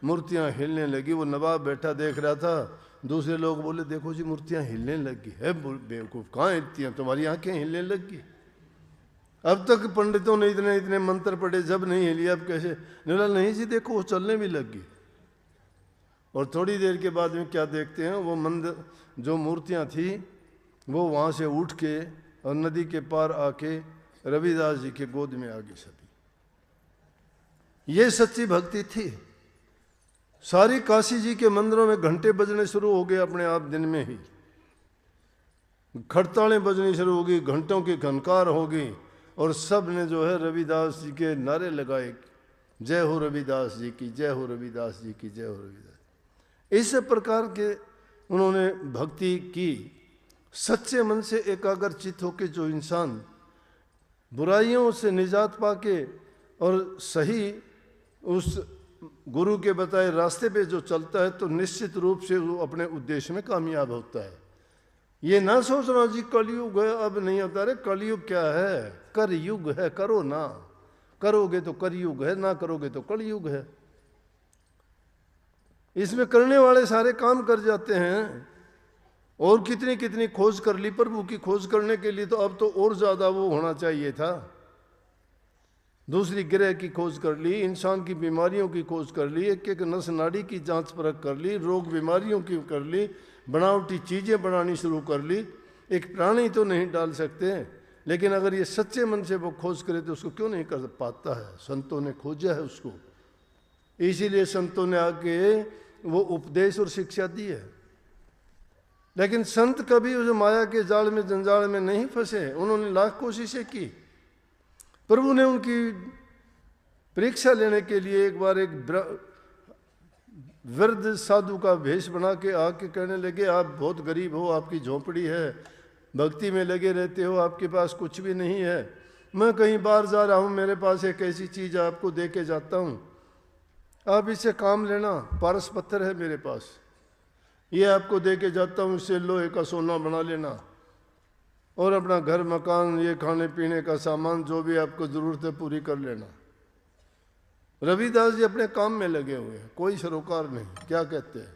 मूर्तियां हिलने लगी। वो नवाब बैठा देख रहा था, दूसरे लोग बोले देखो जी मूर्तियां हिलने लगी है, बेवकूफ कहाँ हिलती हैं, तुम्हारी आंखें हिलने लगी, अब तक पंडितों ने इतने इतने मंत्र पढ़े, जब नहीं हिली अब कैसे? बोला नहीं जी देखो वो चलने भी लगी। और थोड़ी देर के बाद में क्या देखते हैं, वो मंदिर जो मूर्तियां थी वो वहां से उठ के और नदी के पार आके रविदास जी के गोद में आ गई सभी। ये सच्ची भक्ति थी। सारी काशी जी के मंदिरों में घंटे बजने शुरू हो गए अपने आप, दिन में ही खड़तालें बजनी शुरू हो गई, घंटों की घनकार हो गई, और सब ने जो है रविदास जी के नारे लगाए, जय हो रविदास जी की, जय हो रविदास जी की, जय हो रविदास। इस प्रकार के उन्होंने भक्ति की। सच्चे मन से एकाग्र चित्त होकर जो इंसान बुराइयों से निजात पाके और सही उस गुरु के बताए रास्ते पे जो चलता है, तो निश्चित रूप से वो अपने उद्देश्य में कामयाब होता है। ये ना सोचना जी कलयुग है अब नहीं होता। अरे कलयुग क्या है, कर युग है, करो ना, करोगे तो कलयुग है, ना करोगे तो कलयुग है। इसमें करने वाले सारे काम कर जाते हैं। और कितनी कितनी खोज कर ली प्रभु की, खोज करने के लिए तो अब तो और ज्यादा वो होना चाहिए था। दूसरी ग्रह की खोज कर ली, इंसान की बीमारियों की खोज कर ली, एक एक नस नाड़ी की जांच परख कर ली, रोग बीमारियों की कर ली, बनावटी चीजें बनानी शुरू कर ली। एक प्राणी तो नहीं डाल सकते, लेकिन अगर ये सच्चे मन से वो खोज करे तो उसको क्यों नहीं कर पाता है? संतों ने खोजा है उसको, इसीलिए संतों ने आके वो उपदेश और शिक्षा दी है। लेकिन संत कभी उस माया के जाल में जंजाल में नहीं फंसे, उन्होंने लाख कोशिशें की। प्रभु ने उनकी परीक्षा लेने के लिए एक बार एक वृद्ध साधु का भेष बना के आके कहने लगे, आप बहुत गरीब हो, आपकी झोपड़ी है, भक्ति में लगे रहते हो, आपके पास कुछ भी नहीं है, मैं कहीं बाहर जा रहा हूँ, मेरे पास एक ऐसी चीज़ आपको दे के जाता हूँ, आप इससे काम लेना। पारस पत्थर है मेरे पास, ये आपको दे के जाता हूँ, इससे लोहे का सोना बना लेना, और अपना घर मकान, ये खाने पीने का सामान जो भी आपको ज़रूरत है पूरी कर लेना। रविदास जी अपने काम में लगे हुए हैं, कोई सरोकार नहीं। क्या कहते हैं,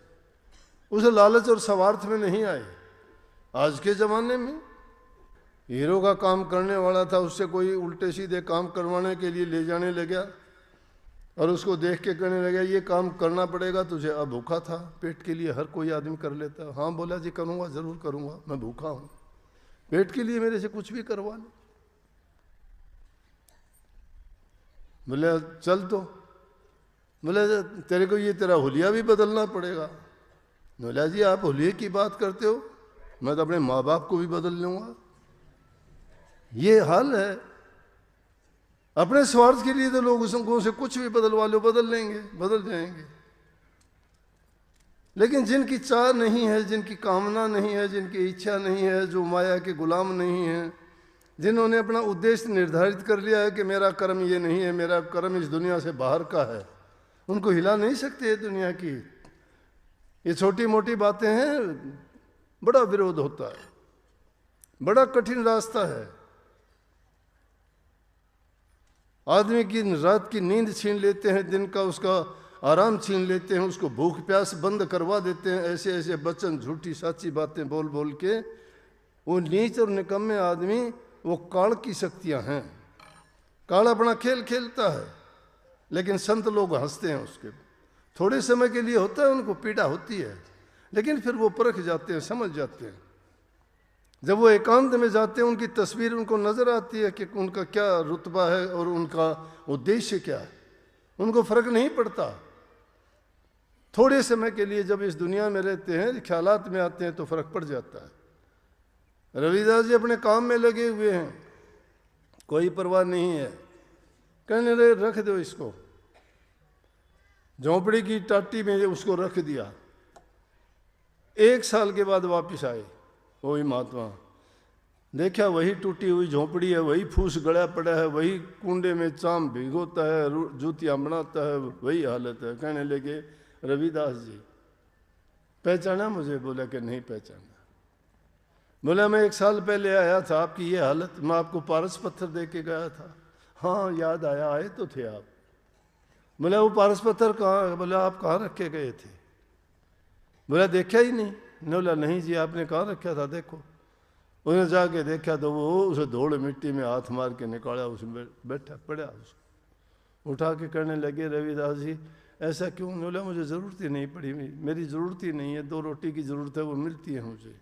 उस लालच और स्वार्थ में नहीं आए। आज के ज़माने में हीरो का काम करने वाला था, उससे कोई उल्टे सीधे काम करवाने के लिए ले जाने लगा और उसको देख के कहने लगा ये काम करना पड़ेगा तुझे। अब भूखा था, पेट के लिए हर कोई आदमी कर लेता। हाँ बोला जी करूँगा, ज़रूर करूँगा, मैं भूखा हूँ, पेट के लिए मेरे से कुछ भी करवा लो। बोले चल, तो बोले तेरे को ये तेरा हुलिया भी बदलना पड़ेगा। बोला जी आप हुलिये की बात करते हो, मैं तो अपने माँ बाप को भी बदल लूँगा। ये हाल है। अपने स्वार्थ के लिए तो लोग उसको से कुछ भी बदलवा लो, बदल लेंगे, बदल जाएंगे। लेकिन जिनकी चाह नहीं है, जिनकी कामना नहीं है, जिनकी इच्छा नहीं है, जो माया के गुलाम नहीं है, जिन्होंने अपना उद्देश्य निर्धारित कर लिया है कि मेरा कर्म ये नहीं है, मेरा कर्म इस दुनिया से बाहर का है, उनको हिला नहीं सकते ये दुनिया की। ये छोटी मोटी बातें हैं, बड़ा विरोध होता है, बड़ा कठिन रास्ता है। आदमी की रात की नींद छीन लेते हैं, दिन का उसका आराम छीन लेते हैं, उसको भूख प्यास बंद करवा देते हैं, ऐसे ऐसे वचन, झूठी साची बातें बोल बोल के। वो नीच और निकम्मे आदमी, वो काल की शक्तियां हैं। काल अपना खेल खेलता है, लेकिन संत लोग हंसते हैं उसके। थोड़े समय के लिए होता है, उनको पीड़ा होती है, लेकिन फिर वो परख जाते हैं, समझ जाते हैं। जब वो एकांत में जाते हैं, उनकी तस्वीर उनको नजर आती है कि उनका क्या रुतबा है और उनका उद्देश्य क्या है। उनको फर्क नहीं पड़ता। थोड़े समय के लिए जब इस दुनिया में रहते हैं, ख्यालात में आते हैं, तो फर्क पड़ जाता है। रविदास जी अपने काम में लगे हुए हैं, कोई परवाह नहीं है। कहने लगे रख दो इसको, झोंपड़ी की टाटी में उसको रख दिया। 1 साल के बाद वापस आए वही महात्मा, देखा वही टूटी हुई झोंपड़ी है, वही फूस गड़ा पड़ा है, वही कुंडे में चाम भिगोता है, जूतियाँ बनाता है, वही हालत है। कहने लगे रविदास जी पहचाना मुझे? बोला कि नहीं पहचाना। बोला मैं 1 साल पहले आया था, आपकी ये हालत, मैं आपको पारस पत्थर दे के गया था। हाँ याद आया, आए तो थे आप। बोला वो पारस पत्थर कहाँ? बोला आप कहाँ रखे गए थे? बोला देखा ही नहीं। ने बोला नहीं जी आपने कहाँ रखा था, देखो। उन्हें जाके देखा तो वो उसे धूल मिट्टी में हाथ मार के निकाला, उसमें बैठा पड़ा। उसको उठा के करने लगे रविदास जी ऐसा क्यों? ने बोला मुझे ज़रूरत ही नहीं पड़ी, मेरी ज़रूरत ही नहीं है, 2 रोटी की ज़रूरत है वो मिलती है मुझे।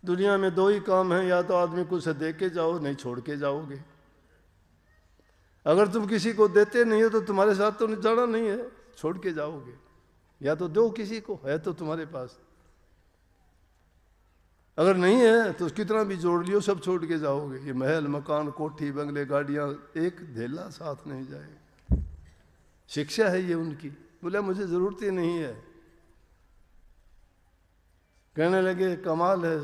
दुनिया में 2 ही काम हैं, या तो आदमी को उसे दे के जाओ, नहीं छोड़ के जाओगे। अगर तुम किसी को देते नहीं हो तो तुम्हारे साथ तो जाना नहीं है, छोड़ के जाओगे। या तो दो किसी को, है तो तुम्हारे पास, अगर नहीं है तो कितना भी जोड़ लियो सब छोड़ के जाओगे। ये महल मकान कोठी बंगले गाड़ियां एक धेला साथ नहीं जाएगा। शिक्षा है ये उनकी। बोला मुझे जरूरत ही नहीं है। कहने लगे कमाल है।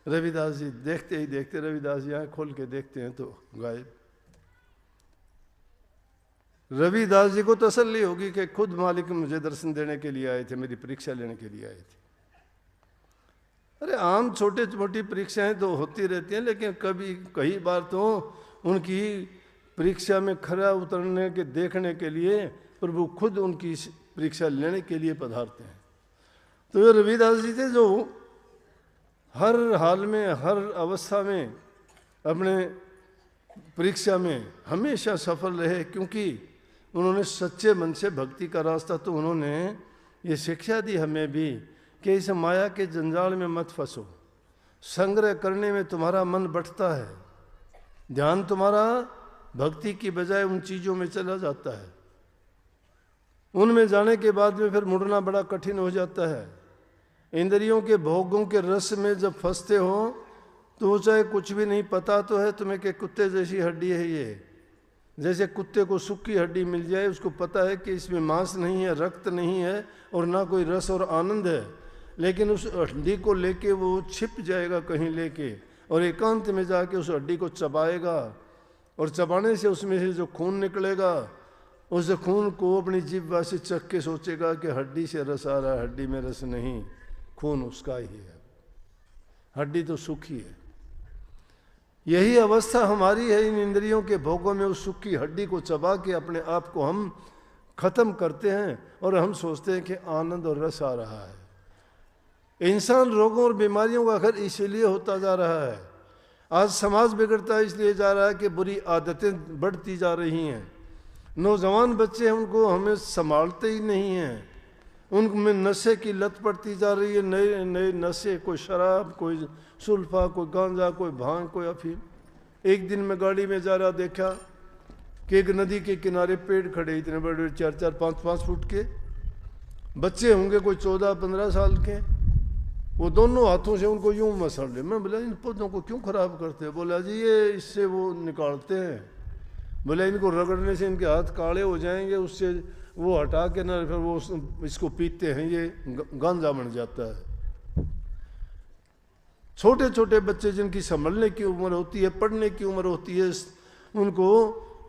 रविदास जी देखते ही देखते, रविदास जी आँख खोल के देखते हैं तो गायब। रविदास जी को तसल्ली होगी कि खुद मालिक मुझे दर्शन देने के लिए आए थे, मेरी परीक्षा लेने के लिए आए थे। अरे आम छोटे मोटी परीक्षाएं तो होती रहती हैं, लेकिन कभी कई बार तो उनकी परीक्षा में खरा उतरने के देखने के लिए प्रभु खुद उनकी परीक्षा लेने के लिए पधारते हैं। तो ये रविदास जी थे जो हर हाल में, हर अवस्था में अपने परीक्षा में हमेशा सफल रहे, क्योंकि उन्होंने सच्चे मन से भक्ति का रास्ता, तो उन्होंने ये शिक्षा दी हमें भी कि इस माया के जंजाल में मत फंसो। संग्रह करने में तुम्हारा मन बढ़ता है, ध्यान तुम्हारा भक्ति की बजाय उन चीज़ों में चला जाता है। उनमें जाने के बाद में फिर मुड़ना बड़ा कठिन हो जाता है। इंद्रियों के भोगों के रस में जब फंसते हो तो चाहे कुछ भी नहीं पता तो है तुम्हें कि कुत्ते जैसी हड्डी है ये। जैसे कुत्ते को सूखी हड्डी मिल जाए, उसको पता है कि इसमें मांस नहीं है, रक्त नहीं है और ना कोई रस और आनंद है, लेकिन उस हड्डी को लेके वो छिप जाएगा कहीं लेके और एकांत में जाके उस हड्डी को चबाएगा, और चबाने से उसमें से जो खून निकलेगा उस खून को अपनी जिह्वा से चख के सोचेगा कि हड्डी से रस आ रहा है, हड्डी में रस नहीं, खून उसका ही है, हड्डी तो सूखी है। यही अवस्था हमारी है इन इंद्रियों के भोगों में। उस सूखी हड्डी को चबा के अपने आप को हम खत्म करते हैं और हम सोचते हैं कि आनंद और रस आ रहा है। इंसान रोगों और बीमारियों का घर इसीलिए होता जा रहा है। आज समाज बिगड़ता इसलिए जा रहा है कि बुरी आदतें बढ़ती जा रही हैं। नौजवान बच्चे हैं, उनको हमें संभालते ही नहीं हैं, उनमें नशे की लत पड़ती जा रही है। नए नए नशे, कोई शराब, कोई सुल्फा, कोई गांजा, कोई भांग, कोई अफीम। एक दिन में गाड़ी में जा रहा देखा कि एक नदी के किनारे पेड़ खड़े, इतने बड़े 4-4, 5-5 फुट के, बच्चे होंगे कोई 14-15 साल के। वो दोनों हाथों से उनको यूं मसल रहे। मैं बोला इन पौधों को क्यों खराब करते हैं? बोला जी ये इससे वो निकालते हैं। बोला इनको रगड़ने से इनके हाथ काले हो जाएंगे, उससे वो हटा के ना फिर वो इसको पीते हैं, ये गांजा बन जाता है। छोटे छोटे बच्चे जिनकी संभलने की उम्र होती है, पढ़ने की उम्र होती है, उनको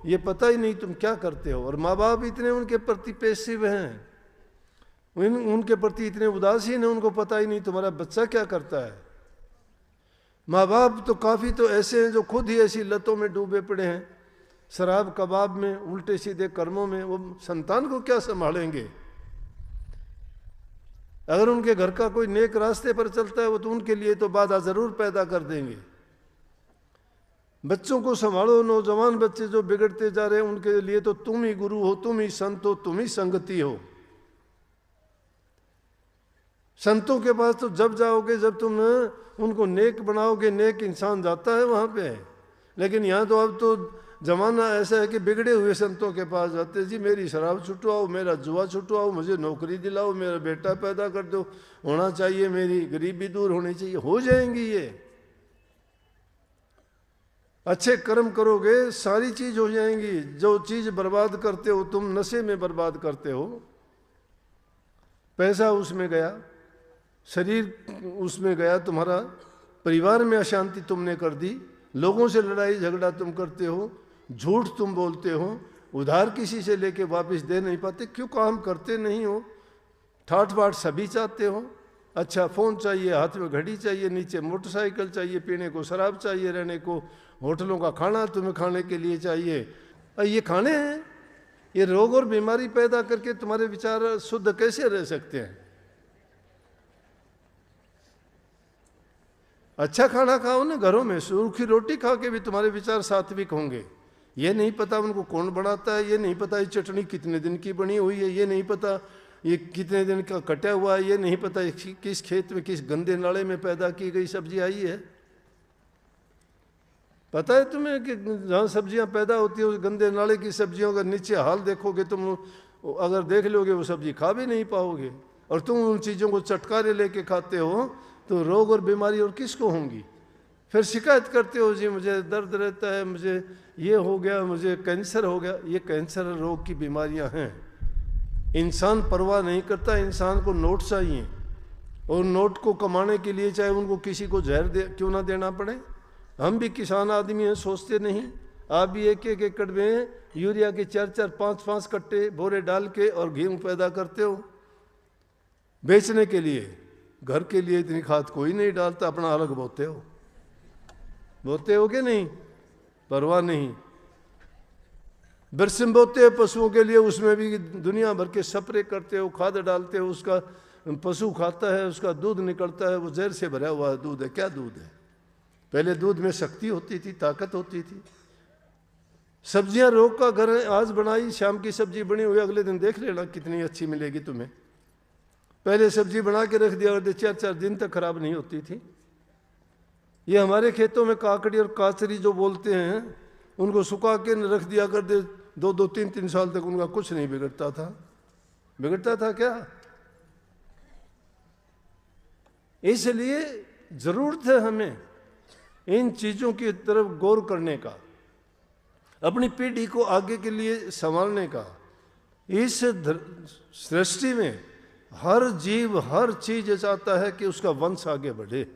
ये पता ही नहीं तुम क्या करते हो। और माँ बाप इतने उनके प्रति पैसिव हैं, उनके प्रति इतने उदासीन हैं, उनको पता ही नहीं तुम्हारा बच्चा क्या करता है। माँ बाप तो काफ़ी तो ऐसे हैं जो खुद ही ऐसी लतों में डूबे पड़े हैं, शराब कबाब में, उल्टे सीधे कर्मों में। वो संतान को क्या संभालेंगे? अगर उनके घर का कोई नेक रास्ते पर चलता है वो तो उनके लिए तो बाधा जरूर पैदा कर देंगे। बच्चों को संभालो। नौजवान बच्चे जो बिगड़ते जा रहे हैं उनके लिए तो तुम ही गुरु हो, तुम ही संत हो, तुम ही संगति हो। संतों के पास तो जब जाओगे जब तुम उनको नेक बनाओगे, नेक इंसान जाता है वहां पे। लेकिन यहाँ तो अब तो जमाना ऐसा है कि बिगड़े हुए संतों के पास जाते, जी मेरी शराब छुटवाओ, मेरा जुआ छुटवाओ, मुझे नौकरी दिलाओ, मेरा बेटा पैदा कर दो, होना चाहिए, मेरी गरीबी दूर होनी चाहिए। हो जाएंगी ये। अच्छे कर्म करोगे सारी चीज हो जाएंगी। जो चीज बर्बाद करते हो तुम, नशे में बर्बाद करते हो, पैसा उसमें गया, शरीर उसमें गया, तुम्हारा परिवार में अशांति तुमने कर दी, लोगों से लड़ाई झगड़ा तुम करते हो, झूठ तुम बोलते हो, उधार किसी से लेके वापस दे नहीं पाते। क्यों काम करते नहीं हो? ठाट बाट सभी चाहते हो। अच्छा फ़ोन चाहिए, हाथ में घड़ी चाहिए, नीचे मोटरसाइकिल चाहिए, पीने को शराब चाहिए, रहने को होटलों का खाना तुम्हें खाने के लिए चाहिए। ये खाने हैं, ये रोग और बीमारी पैदा करके तुम्हारे विचार शुद्ध कैसे रह सकते हैं? अच्छा खाना खाओ ना घरों में, सूखी रोटी खा के भी तुम्हारे विचार सात्विक होंगे। ये नहीं पता उनको कौन बनाता है, ये नहीं पता ये चटनी कितने दिन की बनी हुई है, ये नहीं पता ये कितने दिन का कटा हुआ है, ये नहीं पता किस खेत में किस गंदे नाले में पैदा की गई सब्जी आई है। पता है तुम्हें कि जहाँ सब्जियाँ पैदा होती है उस गंदे नाले की सब्जियों का नीचे हाल देखोगे तुम, अगर देख लोगे वो सब्जी खा भी नहीं पाओगे। और तुम उन चीज़ों को चटकारे लेके खाते हो तो रोग और बीमारी और किसको होंगी? फिर शिकायत करते हो जी मुझे दर्द रहता है, मुझे ये हो गया, मुझे कैंसर हो गया। ये कैंसर रोग की बीमारियां हैं। इंसान परवाह नहीं करता, इंसान को नोट चाहिए, और नोट को कमाने के लिए चाहे उनको किसी को जहर क्यों ना देना पड़े। हम भी किसान आदमी हैं, सोचते नहीं। आप भी एक एक एकड़ में यूरिया के 4-4, 5-5 कट्टे बोरे डाल के और गेहूँ पैदा करते हो बेचने के लिए। घर के लिए इतनी खाद कोई नहीं डालता, अपना अलग बोते हो कि नहीं? परवाह नहीं। बरसिम बोते हो पशुओं के लिए, उसमें भी दुनिया भर के स्प्रे करते हो, खाद डालते हो, उसका पशु खाता है, उसका दूध निकलता है, वो जहर से भरा हुआ दूध है। क्या दूध है? पहले दूध में शक्ति होती थी, ताकत होती थी। सब्जियां रोग का घर है। आज बनाई, शाम की सब्जी बनी हुई, अगले दिन देख लेना कितनी अच्छी मिलेगी तुम्हें। पहले सब्जी बना के रख दिया करते, 4-4 दिन तक खराब नहीं होती थी। ये हमारे खेतों में काकड़ी और काचरी जो बोलते हैं, उनको सुखा के रख दिया करते, 2-2, 3-3 साल तक उनका कुछ नहीं बिगड़ता था। बिगड़ता था क्या? इसलिए जरूरत है हमें इन चीजों की तरफ गौर करने का, अपनी पीढ़ी को आगे के लिए संभालने का। इस सृष्टि में हर जीव, हर चीज चाहता है कि उसका वंश आगे बढ़े।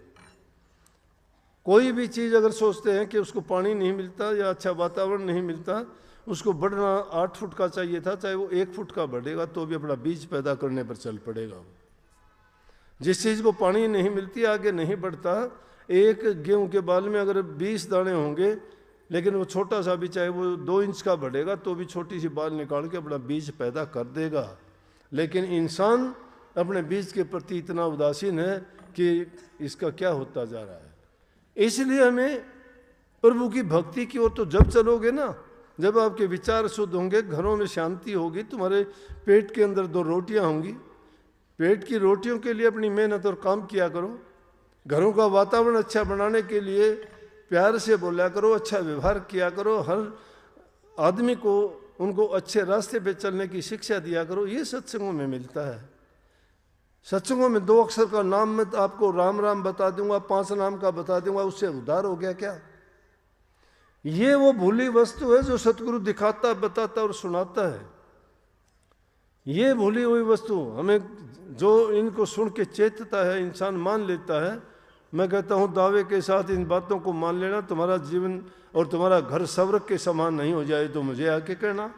कोई भी चीज अगर सोचते हैं कि उसको पानी नहीं मिलता या अच्छा वातावरण नहीं मिलता, उसको बढ़ना 8 फुट का चाहिए था, चाहे वो 1 फुट का बढ़ेगा तो भी अपना बीज पैदा करने पर चल पड़ेगा। जिस चीज को पानी नहीं मिलती आगे नहीं बढ़ता। एक गेहूं के बाल में अगर 20 दाने होंगे, लेकिन वो छोटा सा भी, चाहे वो 2 इंच का बढ़ेगा तो भी छोटी सी बाल निकाल के अपना बीज पैदा कर देगा। लेकिन इंसान अपने बीज के प्रति इतना उदासीन है कि इसका क्या होता जा रहा है। इसलिए हमें प्रभु की भक्ति की ओर तो जब चलोगे ना, जब आपके विचार शुद्ध होंगे, घरों में शांति होगी, तुम्हारे पेट के अंदर 2 रोटियां होंगी। पेट की रोटियों के लिए अपनी मेहनत और काम किया करो। घरों का वातावरण अच्छा बनाने के लिए प्यार से बोला करो, अच्छा व्यवहार किया करो, हर आदमी को उनको अच्छे रास्ते पे चलने की शिक्षा दिया करो। ये सत्संगों में मिलता है। सत्संगों में 2 अक्षर का नाम मैं आपको राम राम बता दूंगा, 5 नाम का बता दूंगा, उससे उद्धार हो गया क्या? ये वो भूली वस्तु है जो सतगुरु दिखाता, बताता और सुनाता है। ये भूली हुई वस्तु हमें, जो इनको सुन के चेतता है, इंसान मान लेता है। मैं कहता हूँ दावे के साथ इन बातों को मान लेना, तुम्हारा जीवन और तुम्हारा घर स्वर्ग के समान नहीं हो जाए तो मुझे आके कहना।